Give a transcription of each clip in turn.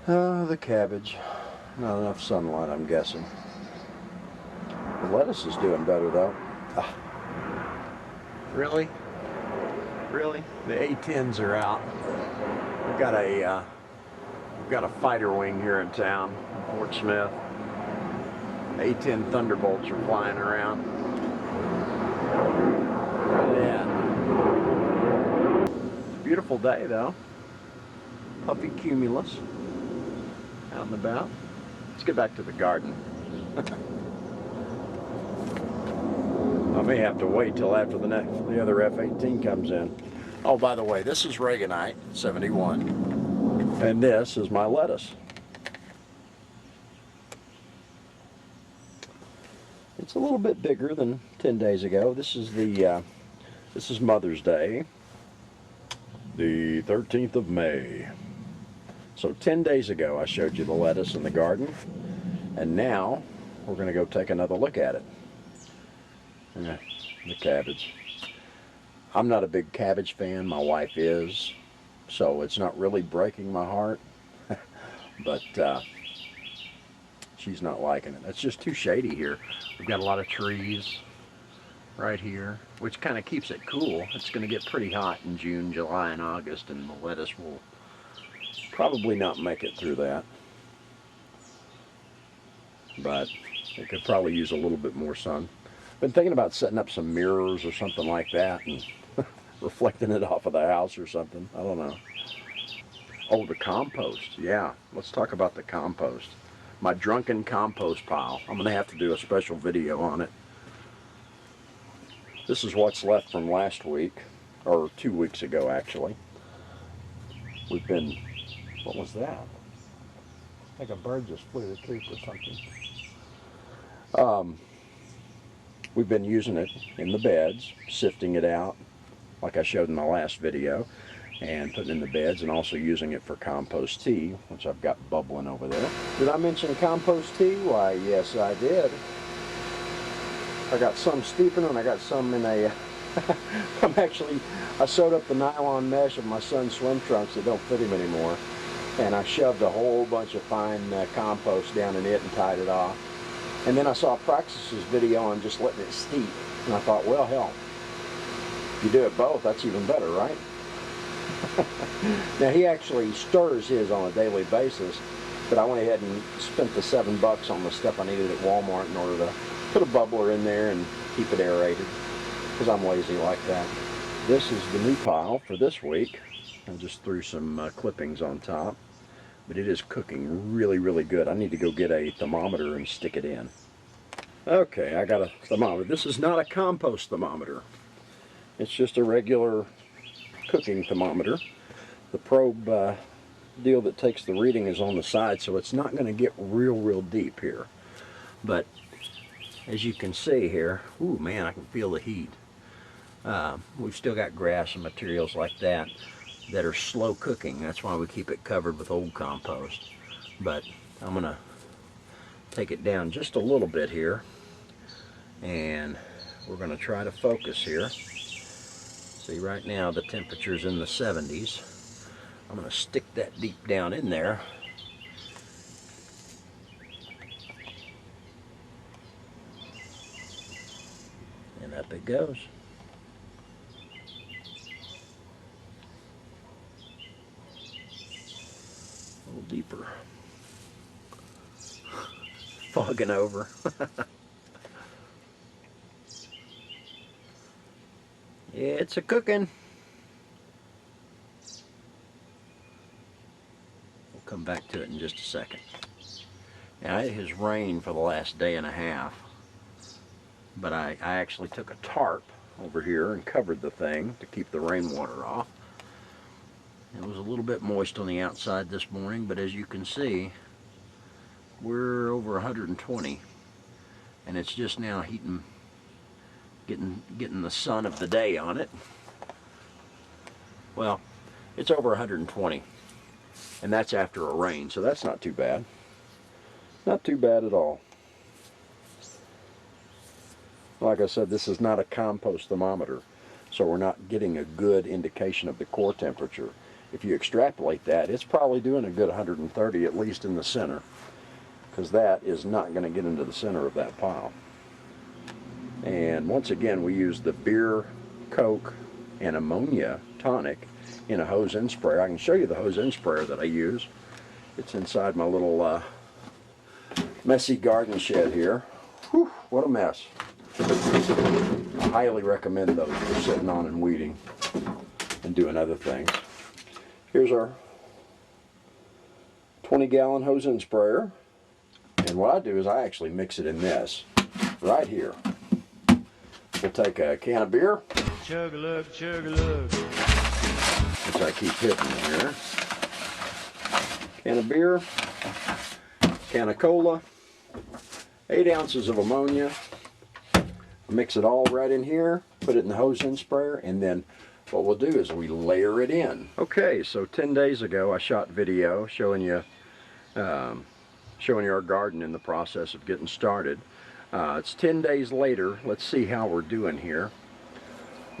The cabbage. Not enough sunlight, I'm guessing. The lettuce is doing better, though. Really? Really? The A10s are out. We've got a fighter wing here in town, in Fort Smith. A10 Thunderbolts are flying around. Yeah. It's a beautiful day, though. Puffy cumulus out and about. Let's get back to the garden. I may have to wait till after the other F-18 comes in. Oh, by the way, this is Reaganite 71, and this is my lettuce. It's a little bit bigger than 10 days ago. This is Mother's Day, the 13th of May. So 10 days ago I showed you the lettuce in the garden, and now we're going to go take another look at it. Yeah, the cabbage. I'm not a big cabbage fan, my wife is, so it's not really breaking my heart, but she's not liking it. It's just too shady here. We've got a lot of trees right here, which kind of keeps it cool. It's going to get pretty hot in June, July, and August, and the lettuce will probably not make it through that. But it could probably use a little bit more sun. Been thinking about setting up some mirrors or something like that and reflecting it off of the house or something. I don't know. Oh, the compost. Yeah, let's talk about the compost. My drunken compost pile. I'm going to have to do a special video on it. This is what's left from last week, or 2 weeks ago actually. We've been, what was that? I think a bird just flew the coop or something. We've been using it in the beds, sifting it out, like I showed in my last video, and putting it in the beds, and also using it for compost tea, which I've got bubbling over there. Did I mention compost tea? Why, yes, I did. I got some steeping and I got some in a... I sewed up the nylon mesh of my son's swim trunks that don't fit him anymore, and I shoved a whole bunch of fine compost down in it and tied it off. And then I saw Praxis's video on just letting it steep, and I thought, well, hell, if you do it both, that's even better, right? Now, he actually stirs his on a daily basis, but I went ahead and spent the $7 on the stuff I needed at Walmart in order to put a bubbler in there and keep it aerated, because I'm lazy like that. This is the new pile for this week. I just threw some clippings on top. But it is cooking really, really good. I need to go get a thermometer and stick it in. Okay, I got a thermometer. This is not a compost thermometer. It's just a regular cooking thermometer. The probe deal that takes the reading is on the side, so it's not going to get real deep here. But as you can see here, ooh man, I can feel the heat. We've still got grass and materials like that are slow cooking. That's why we keep it covered with old compost. But I'm gonna take it down just a little bit here, and we're gonna try to focus here. See, right now the temperature's in the 70s. I'm gonna stick that deep down in there. And up it goes. A little deeper. Fogging over. It's a cooking. We'll come back to it in just a second. Now, it has rained for the last day and a half, but I actually took a tarp over here and covered the thing to keep the rainwater off. It was a little bit moist on the outside this morning, but as you can see, we're over 120, and it's just now heating, getting the sun of the day on it. Well, it's over 120, and that's after a rain, so that's not too bad. Not too bad at all. Like I said, this is not a compost thermometer, so we're not getting a good indication of the core temperature. if you extrapolate that, it's probably doing a good 130, at least in the center, because that is not going to get into the center of that pile. And once again, we use the beer, Coke, and ammonia tonic in a hose-in sprayer. I can show you the hose-in sprayer that I use. It's inside my little messy garden shed here. Whew, what a mess. I highly recommend those for sitting on and weeding and doing other things. Here's our 20-gallon hose-in sprayer. And what I do is I actually mix it in this right here. We'll take a can of beer, Chug-a-lug, chug-a-lug, which I keep hitting here. Can of beer, can of cola, 8 ounces of ammonia. Mix it all right in here, put it in the hose-in sprayer, and then what we'll do is we layer it in. Okay, so 10 days ago I shot video showing you our garden in the process of getting started. It's 10 days later. Let's see how we're doing here.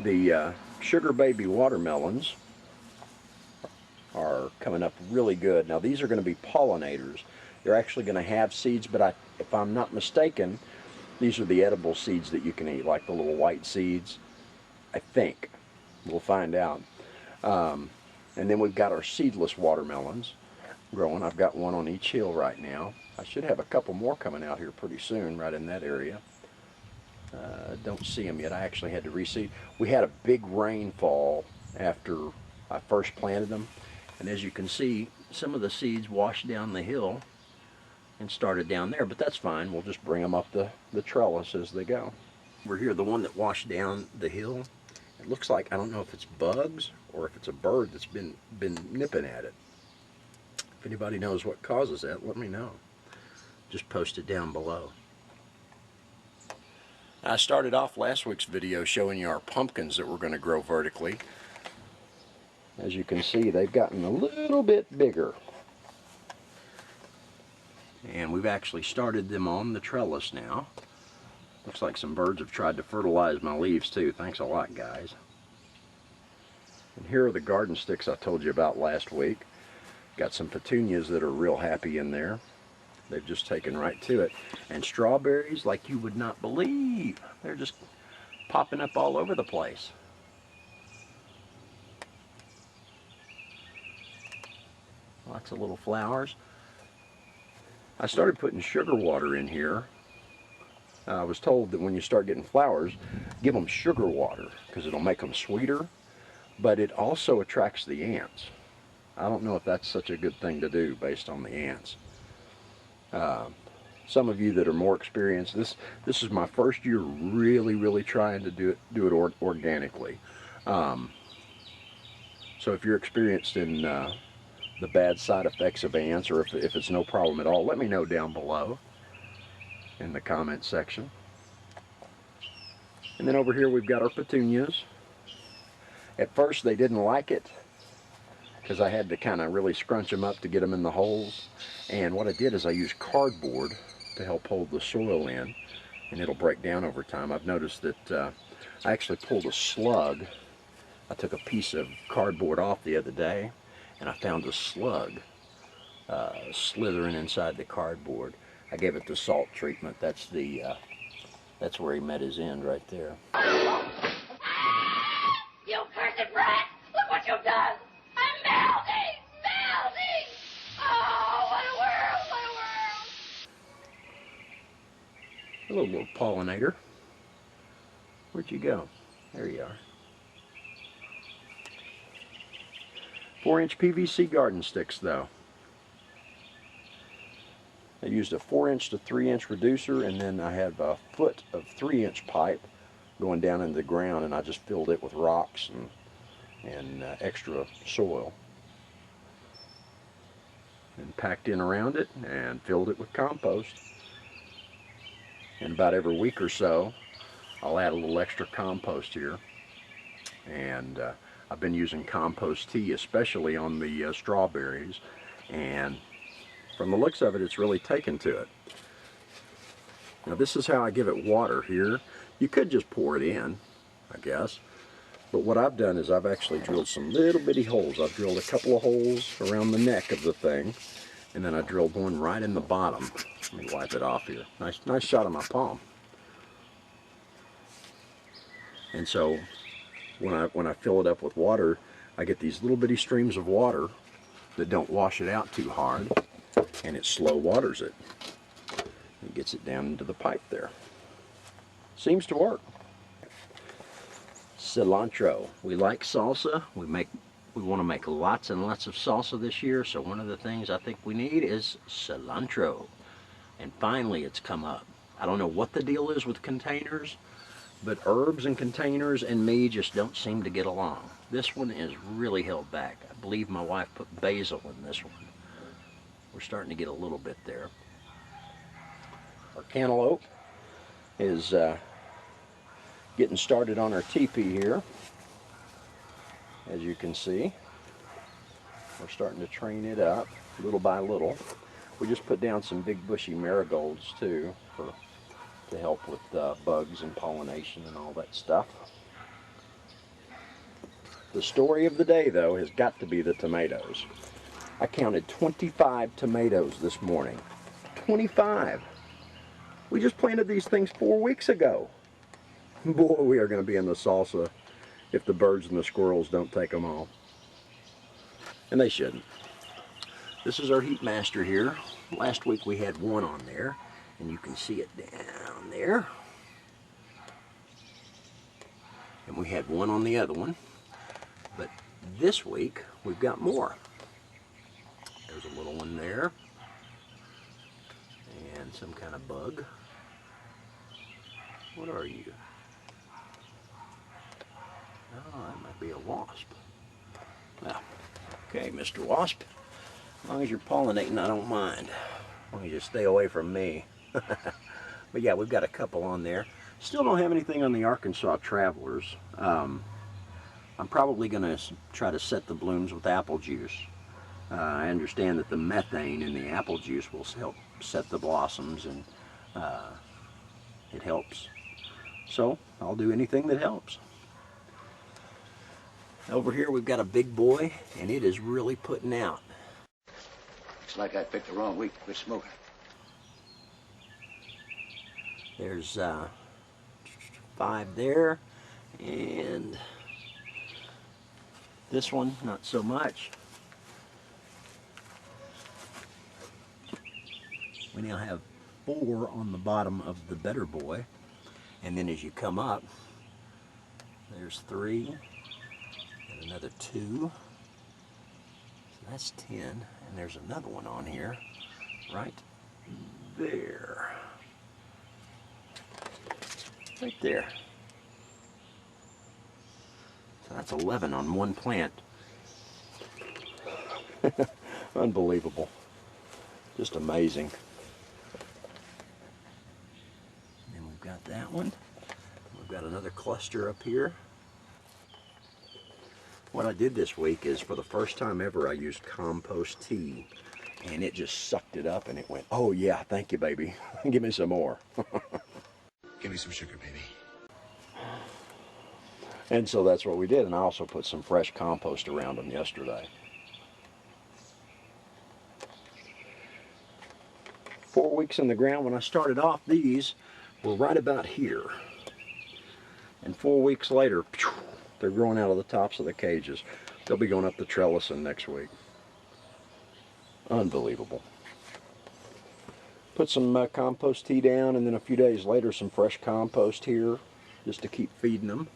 The sugar baby watermelons are coming up really good. Now these are going to be pollinators. They're actually going to have seeds, but if I'm not mistaken, these are the edible seeds that you can eat, like the little white seeds, I think. We'll find out. And then we've got our seedless watermelons growing. I've got one on each hill right now. I should have a couple more coming out here pretty soon, right in that area. Don't see them yet. I actually had to reseed. We had a big rainfall after I first planted them, and as you can see, some of the seeds washed down the hill and started down there, but that's fine. We'll just bring them up the trellis as they go. We're here, the one that washed down the hill. It looks like, I don't know if it's bugs or if it's a bird that's been nipping at it. If anybody knows what causes that, let me know. Just post it down below. I started off last week's video showing you our pumpkins that we're going to grow vertically. As you can see, they've gotten a little bit bigger. And we've actually started them on the trellis now. Looks like some birds have tried to fertilize my leaves too. Thanks a lot, guys. And here are the garden sticks I told you about last week. Got some petunias that are real happy in there. They've just taken right to it. And strawberries like you would not believe. They're just popping up all over the place. Lots of little flowers. I started putting sugar water in here. I was told that when you start getting flowers, give them sugar water because it'll make them sweeter, but it also attracts the ants. I don't know if that's such a good thing to do based on the ants. Some of you that are more experienced, this is my first year really trying to do it organically. So if you're experienced in the bad side effects of ants, or if it's no problem at all, let me know down below in the comment section. And then over here we've got our petunias. At first they didn't like it because I had to kind of really scrunch them up to get them in the holes. And what I did is I used cardboard to help hold the soil in, and it'll break down over time. I've noticed that I actually pulled a slug. I took a piece of cardboard off the other day, and I found a slug slithering inside the cardboard. I gave it the salt treatment. That's where he met his end right there. You cursed rat! Look what you've done! I'm melting! Melting! Oh, what a world! What a world! A little pollinator. Where'd you go? There you are. 4-inch PVC garden sticks though. I used a 4-inch to 3-inch reducer, and then I have a foot of 3-inch pipe going down into the ground, and I just filled it with rocks and extra soil. And packed in around it and filled it with compost. And about every week or so, I'll add a little extra compost here. And I've been using Compost Tea, especially on the strawberries, and from the looks of it, it's really taken to it. Now this is how I give it water here. You could just pour it in, I guess, But what I've done is I've actually drilled some little bitty holes. I've drilled a couple of holes around the neck of the thing, and then I drilled one right in the bottom. Let me wipe it off here. Nice shot of my palm. And so when I fill it up with water, I get these little bitty streams of water that don't wash it out too hard, and it slow waters it. It gets it down into the pipe there. Seems to work. Cilantro. We like salsa. We want to make lots and lots of salsa this year, so one of the things I think we need is cilantro. And finally it's come up. I don't know what the deal is with containers, but herbs and containers and me just don't seem to get along. This one is really held back. I believe my wife put basil in this one. We're starting to get a little bit there. Our cantaloupe is getting started on our teepee here. As you can see, we're starting to train it up little by little. We just put down some big bushy marigolds too to help with bugs and pollination and all that stuff. The story of the day though has got to be the tomatoes. I counted 25 tomatoes this morning. 25! We just planted these things 4 weeks ago. Boy, we are going to be in the salsa if the birds and the squirrels don't take them all. And they shouldn't. This is our heat master here. Last week we had one on there, and you can see it down there. And we had one on the other one. But this week we've got more. There's a little one there. And some kind of bug. What are you? Oh, that might be a wasp. Well, okay, Mr. Wasp. As long as you're pollinating, I don't mind. As long as you stay away from me. But yeah, we've got a couple on there. Still don't have anything on the Arkansas Travelers. I'm probably going to try to set the blooms with apple juice. I understand that the methane in the apple juice will help set the blossoms, and it helps. So I'll do anything that helps. Over here we've got a big boy, and it is really putting out. Looks like I picked the wrong week to quit smoking. There's 5 there, and this one not so much. We now have 4 on the bottom of the better boy, and then as you come up, there's 3 and another 2. So that's 10, and there's another one on here right there. Right there. So that's 11 on one plant. Unbelievable. Just amazing. And then we've got that one. We've got another cluster up here. What I did this week is, for the first time ever, I used Compost Tea, and it just sucked it up, and it went, oh yeah, thank you, baby. Give me some more. Give me some sugar, baby. And so that's what we did, and I also put some fresh compost around them yesterday. 4 weeks in the ground. When I started off, these were right about here. And 4 weeks later, they're growing out of the tops of the cages. They'll be going up the trellis in next week. Unbelievable. Put some compost tea down, and then a few days later some fresh compost here just to keep feeding them.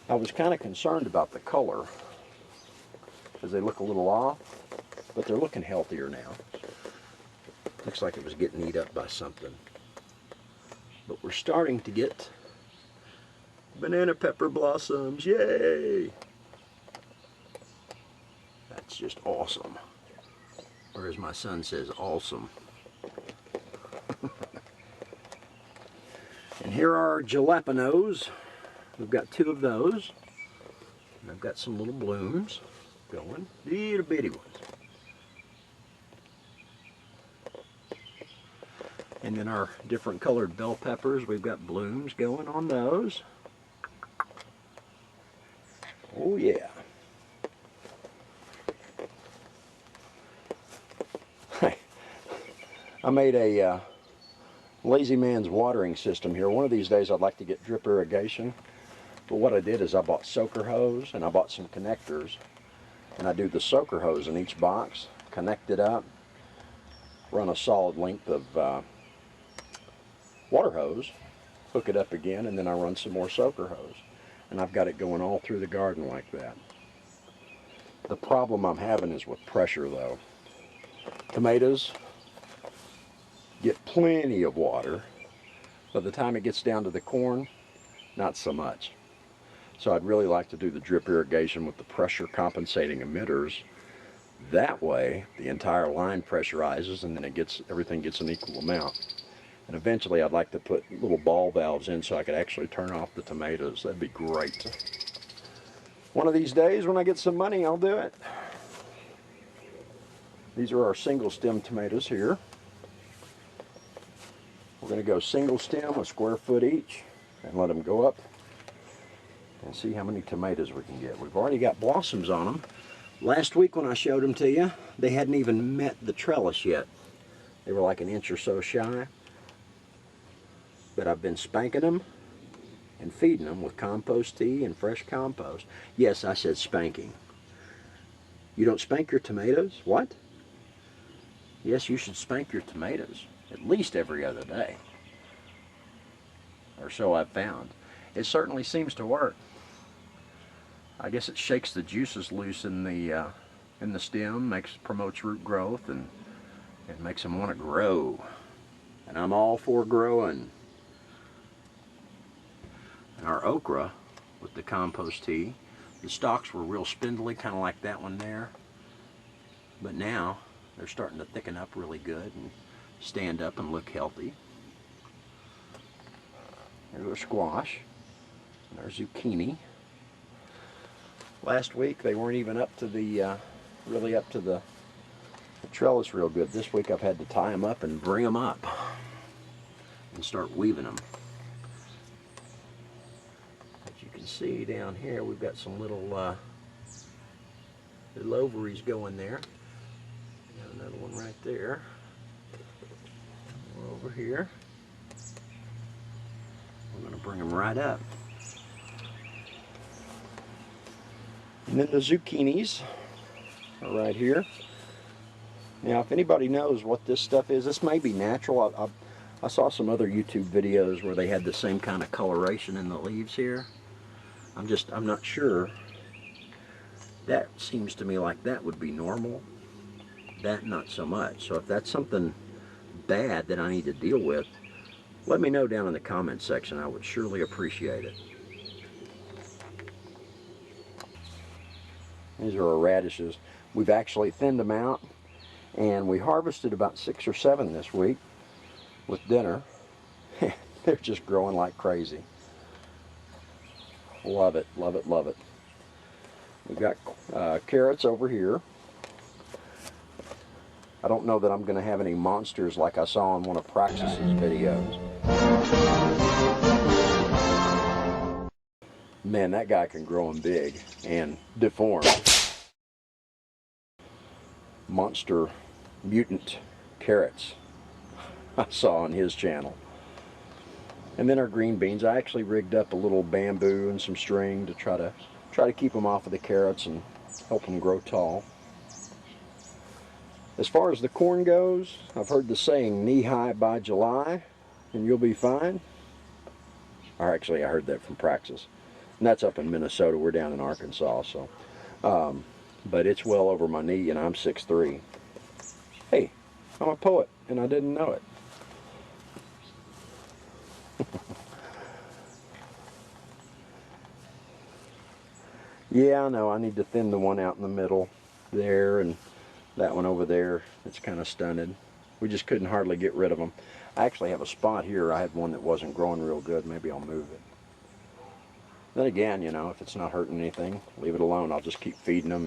I was kind of concerned about the color because they look a little off, but they're looking healthier now. Looks like it was getting eat up by something. But we're starting to get banana pepper blossoms. Yay! That's just awesome. Or as my son says, awesome. And here are our jalapenos. We've got 2 of those. And I've got some little blooms going. Little bitty ones. And then our different colored bell peppers, we've got blooms going on those. Oh yeah. I made a lazy man's watering system here. One of these days I'd like to get drip irrigation. But what I did is I bought soaker hose and I bought some connectors. And I do the soaker hose in each box, connect it up, run a solid length of water hose, hook it up again, and then I run some more soaker hose. And I've got it going all through the garden like that. The problem I'm having is with pressure though. Tomatoes get plenty of water. By the time it gets down to the corn, not so much. So I'd really like to do the drip irrigation with the pressure compensating emitters. That way the entire line pressurizes and then everything gets an equal amount. And eventually I'd like to put little ball valves in so I could actually turn off the tomatoes. That'd be great. One of these days when I get some money, I'll do it. These are our single stem tomatoes here. We're going to go single stem, a square foot each, and let them go up and see how many tomatoes we can get. We've already got blossoms on them. Last week when I showed them to you, they hadn't even met the trellis yet. They were like an inch or so shy. But I've been spanking them and feeding them with compost tea and fresh compost. Yes, I said spanking. You don't spank your tomatoes? What? Yes, you should spank your tomatoes at least every other day. Or so I've found. It certainly seems to work. I guess it shakes the juices loose in the stem, promotes root growth, and it makes them want to grow. And I'm all for growing. And our okra with the compost tea, the stalks were real spindly, kind of like that one there. But now they're starting to thicken up really good and stand up and look healthy. Here's our squash and our zucchini. Last week they weren't even up to the really up to the trellis real good. This week I've had to tie them up and bring them up and start weaving them. As you can see down here, we've got some little ovaries going there. Got another one right there. More over here. I'm going to bring them right up. And then the zucchinis are right here. Now, if anybody knows what this stuff is, this may be natural. I saw some other YouTube videos where they had the same kind of coloration in the leaves here. I'm not sure. That seems to me like that would be normal. That not so much. So if that's something bad that I need to deal with, let me know down in the comments section. I would surely appreciate it. These are our radishes. We've actually thinned them out, and we harvested about 6 or 7 this week with dinner. They're just growing like crazy. Love it, love it, love it. We've got carrots over here. I don't know that I'm going to have any monsters like I saw in one of Praxis's videos. Man, that guy can grow them big and deformed. Monster mutant carrots I saw on his channel. And then our green beans, I actually rigged up a little bamboo and some string to try to keep them off of the carrots and help them grow tall. As far as the corn goes, I've heard the saying, knee-high by July, and you'll be fine. Or actually, I heard that from Praxis. And that's up in Minnesota. We're down in Arkansas, so. But it's well over my knee, and I'm 6'3". Hey, I'm a poet, and I didn't know it. Yeah, I know. I need to thin the one out in the middle there, and that one over there. It's kind of stunted. We just couldn't hardly get rid of them. I actually have a spot here. I had one that wasn't growing real good. Maybe I'll move it. Then again, you know, if it's not hurting anything, leave it alone. I'll just keep feeding them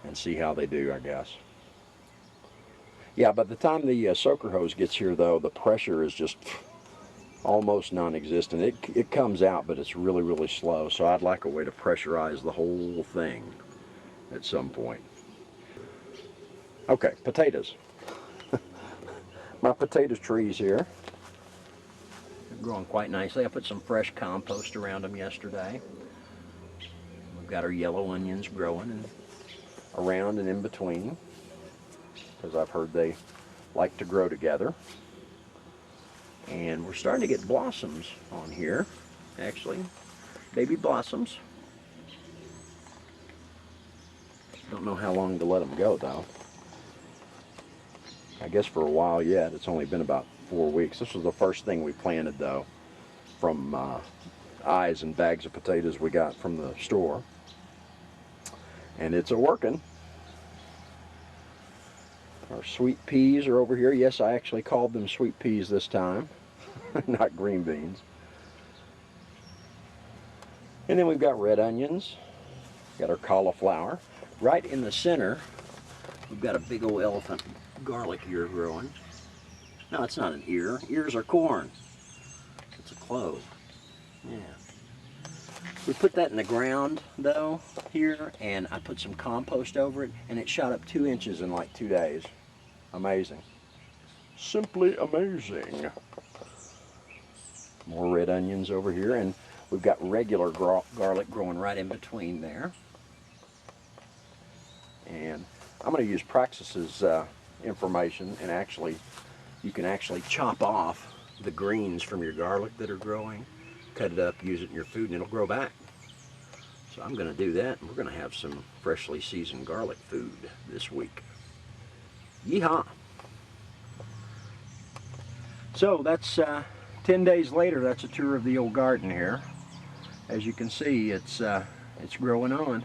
and see how they do, I guess. Yeah, by the time the soaker hose gets here, though, the pressure is just almost non-existent. It comes out, but it's really, really slow. So I'd like a way to pressurize the whole thing at some point. Okay, potatoes. My potato trees here. They're growing quite nicely. I put some fresh compost around them yesterday. We've got our yellow onions growing and around and in between, because I've heard they like to grow together. And we're starting to get blossoms on here, actually, baby blossoms. Don't know how long to let them go though. I guess for a while yet. It's only been about 4 weeks. This was the first thing we planted though, from eyes and bags of potatoes we got from the store. And it's a-working. Our sweet peas are over here. Yes, I actually called them sweet peas this time, not green beans. And then we've got red onions, got our cauliflower. Right in the center, we've got a big old elephant garlic ear growing. No, it's not an ear. Ears are corn. It's a clove. Yeah. We put that in the ground, though, here, and I put some compost over it, and it shot up 2 inches in like 2 days. Amazing. Simply amazing. More red onions over here, and we've got regular garlic growing right in between there. And I'm going to use Praxis's information, and actually, you can actually chop off the greens from your garlic that are growing, cut it up, use it in your food, and it'll grow back. So I'm going to do that, and we're going to have some freshly seasoned garlic food this week. Yeehaw! So that's 10 days later. That's a tour of the old garden here. As you can see, it's growing on.